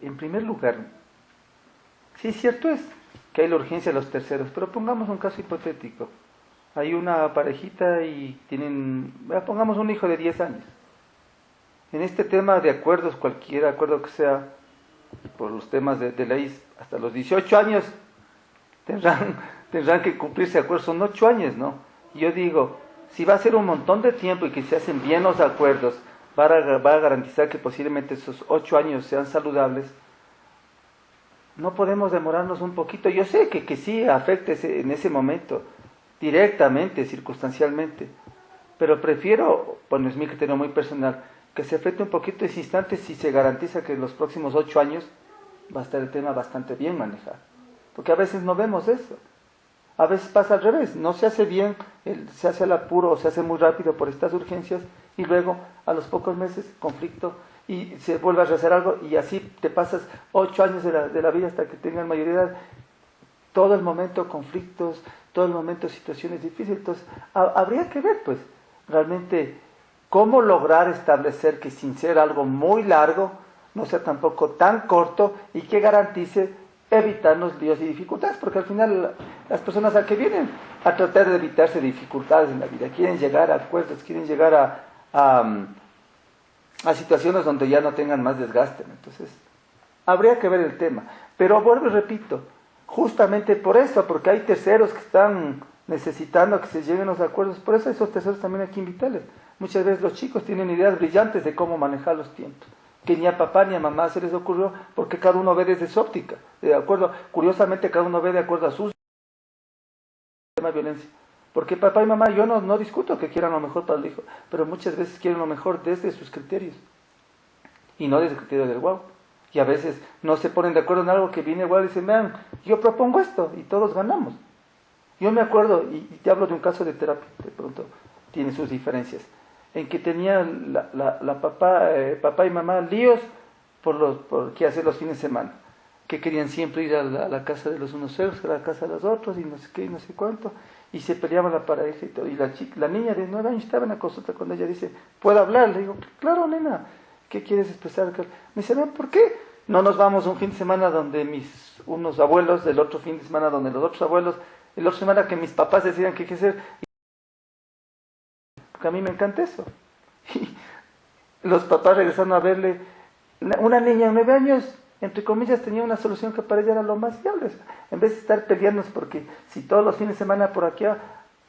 En primer lugar, sí, cierto es que hay la urgencia de los terceros, pero pongamos un caso hipotético. Hay una parejita y tienen, pongamos un hijo de 10 años. En este tema de acuerdos, cualquier acuerdo que sea, por los temas de ley, hasta los 18 años tendrán que cumplirse acuerdos, son 8 años, ¿no? Y yo digo, si va a ser un montón de tiempo y que se hacen bien los acuerdos, va a garantizar que posiblemente esos 8 años sean saludables, no podemos demorarnos un poquito. Yo sé que sí afecte en ese momento, directamente, circunstancialmente, pero prefiero, bueno, es mi criterio muy personal, que se afecte un poquito ese instante si se garantiza que en los próximos 8 años va a estar el tema bastante bien manejado. Porque a veces no vemos eso. A veces pasa al revés, no se hace bien, se hace al apuro o se hace muy rápido por estas urgencias y luego a los pocos meses conflicto y se vuelve a rehacer algo y así te pasas 8 años de la vida hasta que tengan mayoría de edad. Todo el momento conflictos, todo el momento situaciones difíciles. Entonces habría que ver pues realmente cómo lograr establecer que sin ser algo muy largo, no sea tampoco tan corto y que garantice evitarnos líos y dificultades, porque al final las personas a que vienen a tratar de evitarse dificultades en la vida, quieren llegar a acuerdos, quieren llegar a situaciones donde ya no tengan más desgaste. Entonces, habría que ver el tema. Pero vuelvo y repito, justamente por eso, porque hay terceros que están necesitando que se lleguen los acuerdos, por eso esos terceros también hay que invitarles. Muchas veces los chicos tienen ideas brillantes de cómo manejar los tiempos, que ni a papá ni a mamá se les ocurrió, porque cada uno ve desde su óptica, de acuerdo, curiosamente cada uno ve de acuerdo a sus temas de violencia, porque papá y mamá, yo no discuto que quieran lo mejor para el hijo, pero muchas veces quieren lo mejor desde sus criterios, y no desde el criterio del guau, y a veces no se ponen de acuerdo en algo que viene igual y dicen, vean, yo propongo esto, y todos ganamos. Yo me acuerdo, y te hablo de un caso de terapia, de pronto tiene sus diferencias, en que tenían papá y mamá líos por qué hacer los fines de semana, que querían siempre ir a la casa de los unos suegros, a la casa de los otros, y no sé qué, y no sé cuánto, y se peleaban la pareja y todo, y la niña de 9 años estaba en la consulta cuando ella dice, ¿puedo hablar? Le digo, claro nena, ¿qué quieres expresar? Me dice, ¿por qué no nos vamos un fin de semana donde unos abuelos, el otro fin de semana donde los otros abuelos, el otro semana que mis papás decían qué hacer? Porque a mí me encanta eso. Y los papás regresaron a verle, una niña de 9 años, entre comillas, tenía una solución que para ella era lo más viable. En vez de estar peleándonos porque si todos los fines de semana por aquí,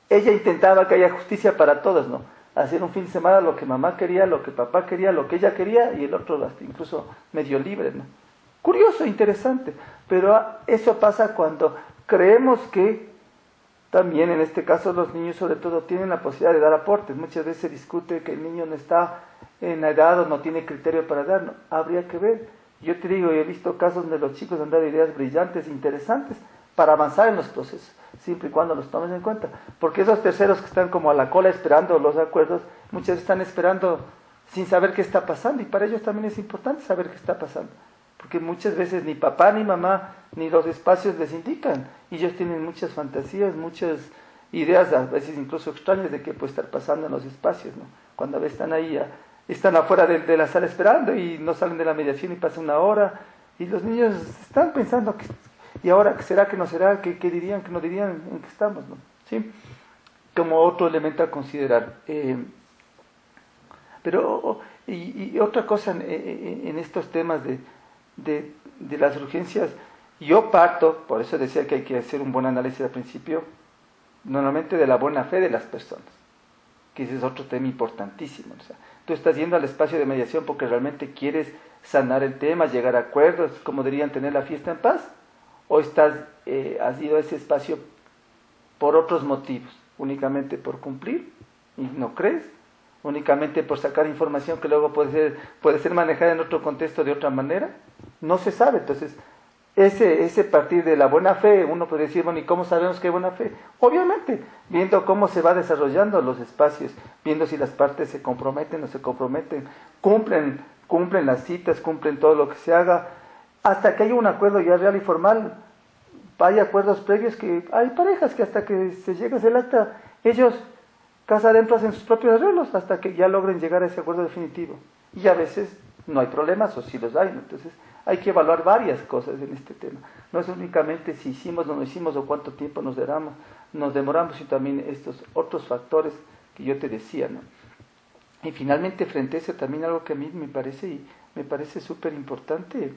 ella intentaba que haya justicia para todos, ¿no? Hacer un fin de semana lo que mamá quería, lo que papá quería, lo que ella quería, y el otro hasta incluso medio libre, ¿no? Curioso, interesante, pero eso pasa cuando creemos que también en este caso los niños sobre todo tienen la posibilidad de dar aportes. Muchas veces se discute que el niño no está en la edad o no tiene criterio para dar. No, habría que ver. Yo te digo, he visto casos donde los chicos han dado ideas brillantes, interesantes, para avanzar en los procesos, siempre y cuando los tomes en cuenta. Porque esos terceros que están como a la cola esperando los acuerdos, muchas veces están esperando sin saber qué está pasando, y para ellos también es importante saber qué está pasando. Porque muchas veces ni papá ni mamá ni los espacios les indican, y ellos tienen muchas fantasías, muchas ideas, a veces incluso extrañas de qué puede estar pasando en los espacios, ¿no? Cuando a veces están ahí, están afuera de la sala esperando y no salen de la mediación y pasa una hora, y los niños están pensando, ¿y ahora qué será, qué no será, qué dirían, qué no dirían, en qué estamos, ¿no? ¿Sí? Como otro elemento a considerar. Pero, y otra cosa en estos temas de las urgencias, yo parto, por eso decía que hay que hacer un buen análisis al principio, normalmente de la buena fe de las personas, que ese es otro tema importantísimo. O sea, tú estás yendo al espacio de mediación porque realmente quieres sanar el tema, llegar a acuerdos, como dirían, tener la fiesta en paz, o has ido a ese espacio por otros motivos, únicamente por cumplir, y no crees, únicamente por sacar información que luego puede ser manejada en otro contexto de otra manera, no se sabe. Entonces, ese partir de la buena fe, uno puede decir, bueno, ¿y cómo sabemos que hay buena fe? Obviamente, viendo cómo se va desarrollando los espacios, viendo si las partes se comprometen o se comprometen, cumplen las citas, cumplen todo lo que se haga, hasta que haya un acuerdo ya real y formal. Hay acuerdos previos que hay parejas que hasta que se llega a ese acta, ellos casa adentro hacen sus propios arreglos hasta que ya logren llegar a ese acuerdo definitivo. Y a veces no hay problemas o sí los hay, ¿no? Entonces hay que evaluar varias cosas en este tema. No es únicamente si hicimos o no hicimos o cuánto tiempo nos demoramos, sino también estos otros factores que yo te decía, ¿no? Y finalmente frente a eso también algo que a mí me parece súper importante,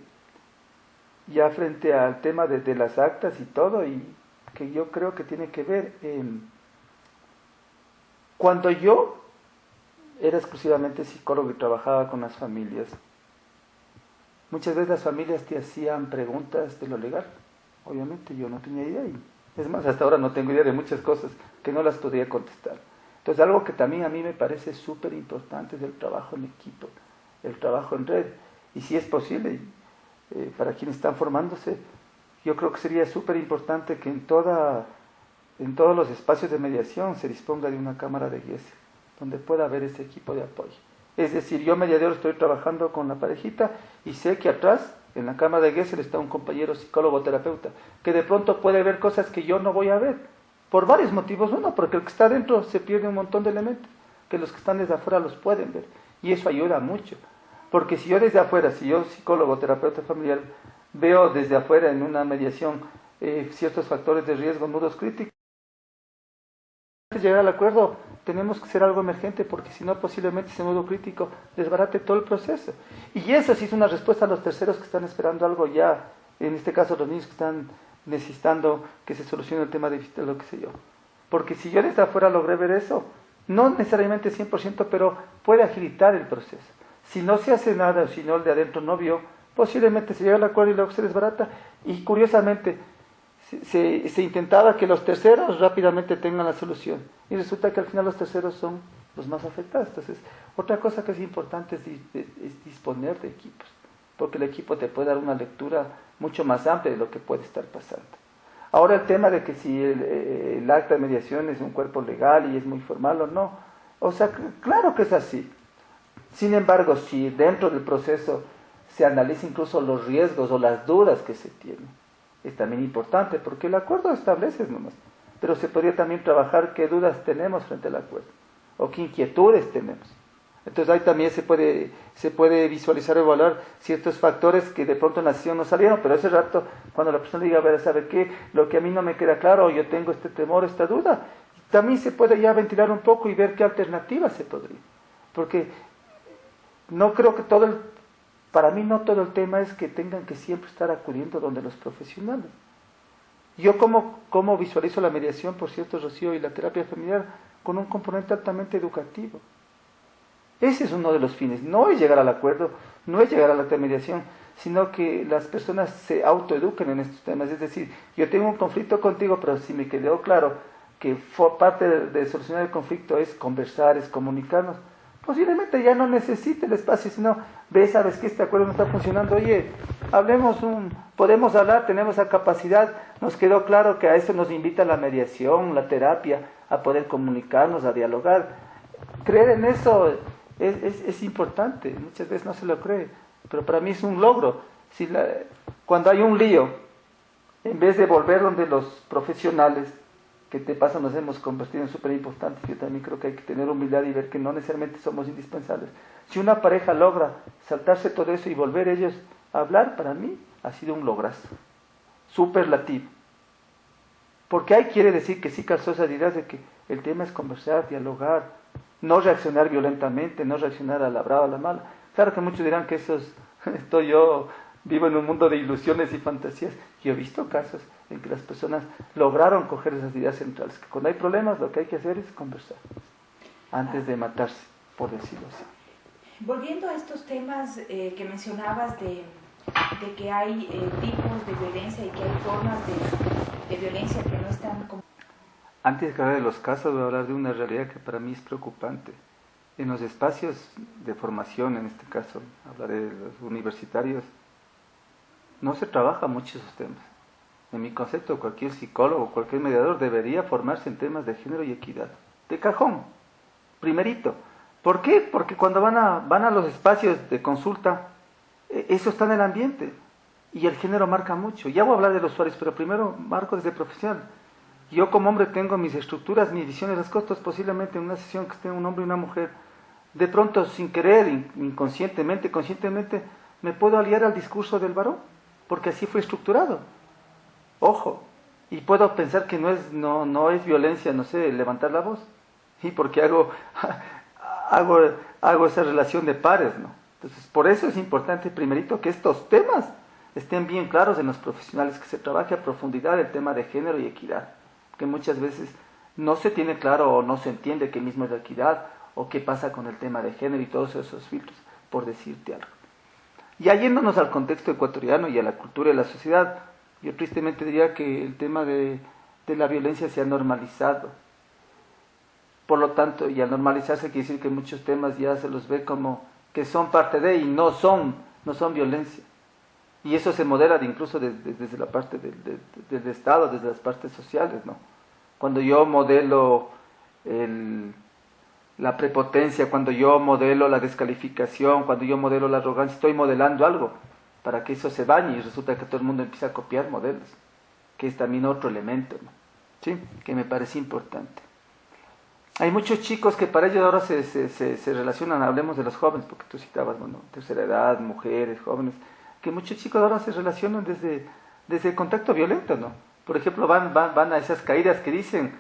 ya frente al tema de las actas y todo, y que yo creo que tiene que ver, cuando yo era exclusivamente psicólogo y trabajaba con las familias, muchas veces las familias te hacían preguntas de lo legal. Obviamente yo no tenía idea, y es más, hasta ahora no tengo idea de muchas cosas que no las podía contestar. Entonces algo que también a mí me parece súper importante es el trabajo en equipo, el trabajo en red, y si es posible, para quienes están formándose, yo creo que sería súper importante que en todos los espacios de mediación se disponga de una cámara de Gesell, donde pueda haber ese equipo de apoyo. Es decir, yo mediador estoy trabajando con la parejita y sé que atrás, en la cámara de Gesell, está un compañero psicólogo terapeuta, que de pronto puede ver cosas que yo no voy a ver, por varios motivos. Uno, porque el que está dentro se pierde un montón de elementos, que los que están desde afuera los pueden ver, y eso ayuda mucho. Porque si yo desde afuera, si yo psicólogo, terapeuta familiar, veo desde afuera en una mediación ciertos factores de riesgo, nudos críticos, antes de llegar al acuerdo tenemos que hacer algo emergente, porque si no posiblemente ese nudo crítico desbarate todo el proceso. Y eso sí es una respuesta a los terceros que están esperando algo ya, en este caso los niños que están necesitando que se solucione el tema de visita, lo que sé yo. Porque si yo desde afuera logré ver eso, no necesariamente 100%, pero puede agilitar el proceso. Si no se hace nada, o si no el de adentro no vio, posiblemente se llega al acuerdo y luego se desbarata. Y curiosamente, se intentaba que los terceros rápidamente tengan la solución. Y resulta que al final los terceros son los más afectados. Entonces, otra cosa que es importante es disponer de equipos, porque el equipo te puede dar una lectura mucho más amplia de lo que puede estar pasando. Ahora el tema de que si el acta de mediación es un cuerpo legal y es muy formal o no, o sea, claro que es así. Sin embargo, si dentro del proceso se analiza incluso los riesgos o las dudas que se tienen, es también importante, porque el acuerdo establece nomás, pero se podría también trabajar qué dudas tenemos frente al acuerdo, o qué inquietudes tenemos. Entonces ahí también se puede visualizar o evaluar ciertos factores que de pronto en la sesión no salieron, pero ese rato, cuando la persona diga, a ver, ¿sabe qué? Lo que a mí no me queda claro, o yo tengo este temor, esta duda, también se puede ya ventilar un poco y ver qué alternativas se podría. Porque no creo que para mí no todo el tema es que tengan que siempre estar acudiendo donde los profesionales. Yo como visualizo la mediación, por cierto, Rocío, y la terapia familiar con un componente altamente educativo. Ese es uno de los fines, no es llegar al acuerdo, no es llegar a la mediación, sino que las personas se autoeduquen en estos temas. Es decir, yo tengo un conflicto contigo, pero si me quedó claro que parte de solucionar el conflicto es conversar, es comunicarnos, posiblemente ya no necesite el espacio, sino, sabes que este acuerdo no está funcionando, oye, podemos hablar, tenemos la capacidad, nos quedó claro que a eso nos invita la mediación, la terapia, a poder comunicarnos, a dialogar. Creer en eso es importante, muchas veces no se lo cree, pero para mí es un logro. Cuando hay un lío, en vez de volver donde los profesionales, que te pasa, nos hemos convertido en súper importantes, yo también creo que hay que tener humildad y ver que no necesariamente somos indispensables. Si una pareja logra saltarse todo eso y volver ellos a hablar, para mí ha sido un lograzo, superlativo. Porque ahí quiere decir que sí calzó esa idea de que el tema es conversar, dialogar, no reaccionar violentamente, no reaccionar a la brava, a la mala. Claro que muchos dirán que yo vivo en un mundo de ilusiones y fantasías. Yo he visto casos en que las personas lograron coger esas ideas centrales, que cuando hay problemas lo que hay que hacer es conversar, antes de matarse, por decirlo así. Volviendo a estos temas que mencionabas de que hay tipos de violencia y que hay formas de violencia que no están... Antes de hablar de los casos, voy a hablar de una realidad que para mí es preocupante. En los espacios de formación, en este caso, hablaré de los universitarios, no se trabaja mucho esos temas. En mi concepto, cualquier psicólogo, cualquier mediador debería formarse en temas de género y equidad. De cajón, primerito. ¿Por qué? Porque cuando van a los espacios de consulta, eso está en el ambiente. Y el género marca mucho. Ya voy a hablar de los usuarios, pero primero marco desde profesional. Yo como hombre tengo mis estructuras, mis visiones, las cosas. Posiblemente en una sesión que esté un hombre y una mujer, de pronto sin querer, inconscientemente, conscientemente, me puedo aliar al discurso del varón, porque así fue estructurado. Ojo, y puedo pensar que no es violencia, no sé, levantar la voz, y porque hago esa relación de pares, ¿no? Entonces, por eso es importante, primerito, que estos temas estén bien claros en los profesionales, que se trabaje a profundidad el tema de género y equidad, que muchas veces no se tiene claro o no se entiende qué mismo es la equidad, o qué pasa con el tema de género y todos esos filtros, por decirte algo. Y yéndonos al contexto ecuatoriano y a la cultura y la sociedad, yo tristemente diría que el tema de la violencia se ha normalizado. Por lo tanto, y al normalizarse quiere decir que muchos temas ya se los ve como que son parte de y no son violencia. Y eso se modela incluso desde la parte del Estado, desde las partes sociales, ¿no? Cuando yo modelo la prepotencia, cuando yo modelo la descalificación, cuando yo modelo la arrogancia, estoy modelando algo para que eso se bañe y resulta que todo el mundo empieza a copiar modelos, que es también otro elemento, ¿no? ¿Sí? Que me parece importante. Hay muchos chicos que para ellos ahora se relacionan, hablemos de los jóvenes, porque tú citabas, bueno, tercera edad, mujeres, jóvenes, que muchos chicos ahora se relacionan desde el contacto violento, ¿no? Por ejemplo, van a esas caídas que dicen,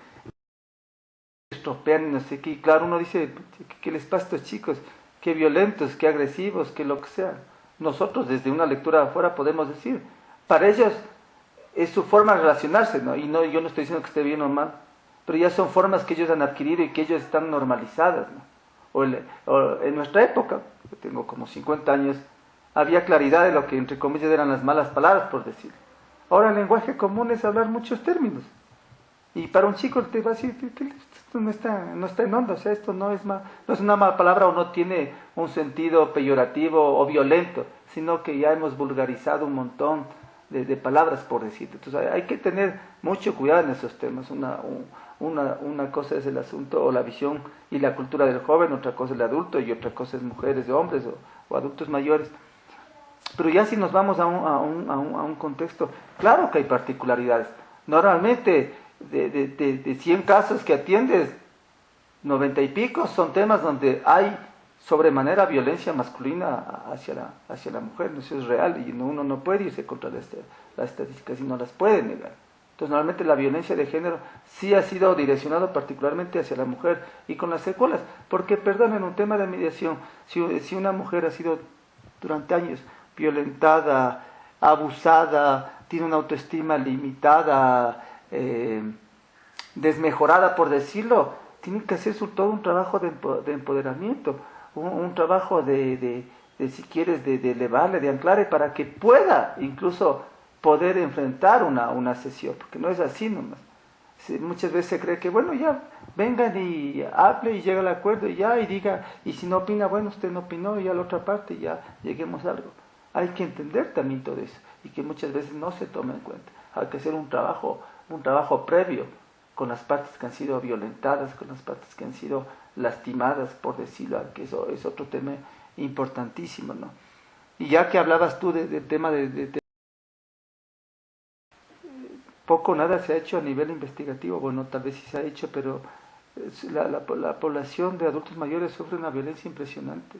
estropean y no sé qué, y claro, uno dice, ¿qué les pasa a estos chicos? Qué violentos, qué agresivos, qué lo que sea. Nosotros desde una lectura de afuera podemos decir, para ellos es su forma de relacionarse, ¿no? Y no, yo no estoy diciendo que esté bien o mal, pero ya son formas que ellos han adquirido y que ellos están normalizadas, ¿no? O en nuestra época, yo tengo como 50 años, había claridad de lo que entre comillas eran las malas palabras, por decirlo. Ahora el lenguaje común es hablar muchos términos. Y para un chico te va a decir que esto no está en onda, o sea, esto no es una mala palabra o no tiene un sentido peyorativo o violento, sino que ya hemos vulgarizado un montón de palabras, por decirte. Entonces hay que tener mucho cuidado en esos temas. Una cosa es el asunto o la visión y la cultura del joven, otra cosa es el adulto y otra cosa es mujeres, hombres o adultos mayores. Pero ya si nos vamos a un contexto, claro que hay particularidades. Normalmente de 100 casos que atiendes, 90 y pico son temas donde hay sobremanera violencia masculina hacia la mujer. Eso es real y uno no puede irse contra las estadísticas y no las puede negar. Entonces normalmente la violencia de género sí ha sido direccionada particularmente hacia la mujer y con las secuelas, porque perdón, en un tema de mediación, si una mujer ha sido durante años violentada, abusada, tiene una autoestima limitada, desmejorada, por decirlo, tiene que hacer todo un trabajo de empoderamiento, un trabajo si quieres, de elevarle, de anclarle, para que pueda incluso poder enfrentar una sesión, porque no es así nomás. Muchas veces se cree que, bueno, ya, vengan y hable y llega al acuerdo y ya, y diga, y si no opina, bueno, usted no opinó, y a la otra parte ya lleguemos a algo. Hay que entender también todo eso, y que muchas veces no se toma en cuenta. Hay que hacer un trabajo previo con las partes que han sido violentadas, con las partes que han sido lastimadas, por decirlo, que eso es otro tema importantísimo, ¿no? Y ya que hablabas tú del tema poco o nada se ha hecho a nivel investigativo, bueno, tal vez sí se ha hecho, pero la población de adultos mayores sufre una violencia impresionante.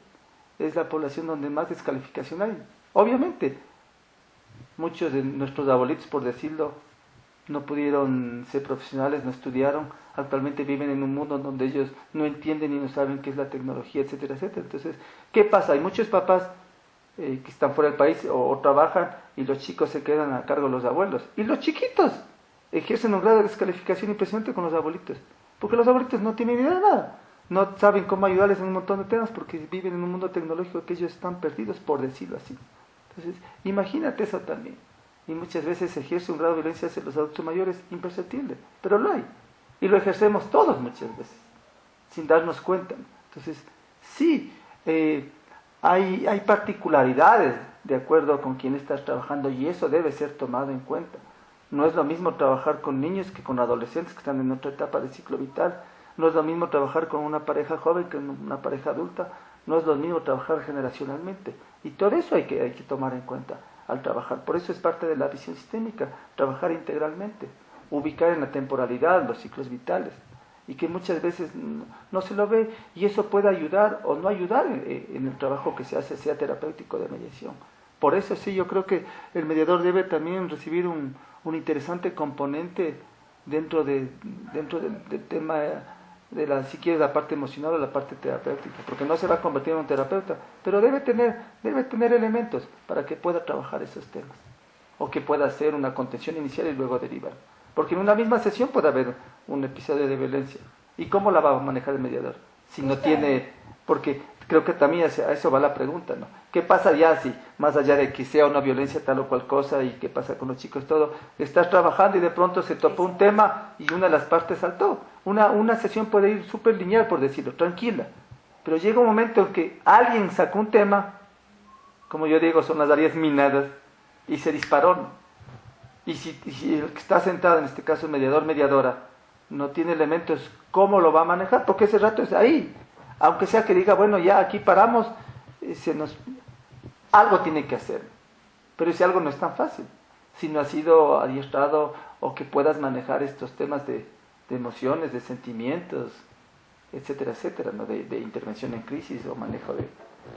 Es la población donde más descalificación hay. Obviamente, muchos de nuestros abuelitos, por decirlo, no pudieron ser profesionales, no estudiaron, actualmente viven en un mundo donde ellos no entienden y no saben qué es la tecnología, etcétera, etcétera. Entonces, ¿qué pasa? Hay muchos papás que están fuera del país o trabajan y los chicos se quedan a cargo de los abuelos. Y los chiquitos ejercen un grado de descalificación impresionante con los abuelitos, porque los abuelitos no tienen idea de nada, no saben cómo ayudarles en un montón de temas porque viven en un mundo tecnológico que ellos están perdidos, por decirlo así. Entonces, imagínate eso también. Y muchas veces se ejerce un grado de violencia hacia los adultos mayores imperceptible, pero lo hay. Y lo ejercemos todos muchas veces, sin darnos cuenta. Entonces, sí, hay particularidades de acuerdo con quien estás trabajando y eso debe ser tomado en cuenta. No es lo mismo trabajar con niños que con adolescentes que están en otra etapa del ciclo vital. No es lo mismo trabajar con una pareja joven que con una pareja adulta. No es lo mismo trabajar generacionalmente. Y todo eso hay que tomar en cuenta al trabajar. Por eso es parte de la visión sistémica, trabajar integralmente, ubicar en la temporalidad los ciclos vitales. y que muchas veces no se lo ve, y eso puede ayudar o no ayudar en el trabajo que se hace, sea terapéutico de mediación. Por eso sí, yo creo que el mediador debe también recibir un interesante componente dentro del tema de si quieres, la parte emocional o la parte terapéutica, porque no se va a convertir en un terapeuta, pero debe tener elementos para que pueda trabajar esos temas, o que pueda hacer una contención inicial y luego derivar. Porque en una misma sesión puede haber un episodio de violencia. ¿Y cómo la va a manejar el mediador? Si no tiene, porque creo que también a eso va la pregunta, ¿no? ¿Qué pasa ya si, más allá de que sea una violencia tal o cual cosa, y qué pasa con los chicos, todo, estás trabajando y de pronto se topó un tema y una de las partes saltó? Una sesión puede ir súper lineal, por decirlo, tranquila, pero llega un momento en que alguien sacó un tema, como yo digo, son las áreas minadas, y se disparó, ¿no? Y si el que está sentado, en este caso el mediador, mediadora, no tiene elementos, ¿cómo lo va a manejar? Porque ese rato es ahí. Aunque sea que diga, bueno, ya aquí paramos, algo tiene que hacer. Pero ese algo no es tan fácil. Si no has sido adiestrado o que puedas manejar estos temas de emociones, de sentimientos, etcétera, etcétera, ¿no? De intervención en crisis o manejo de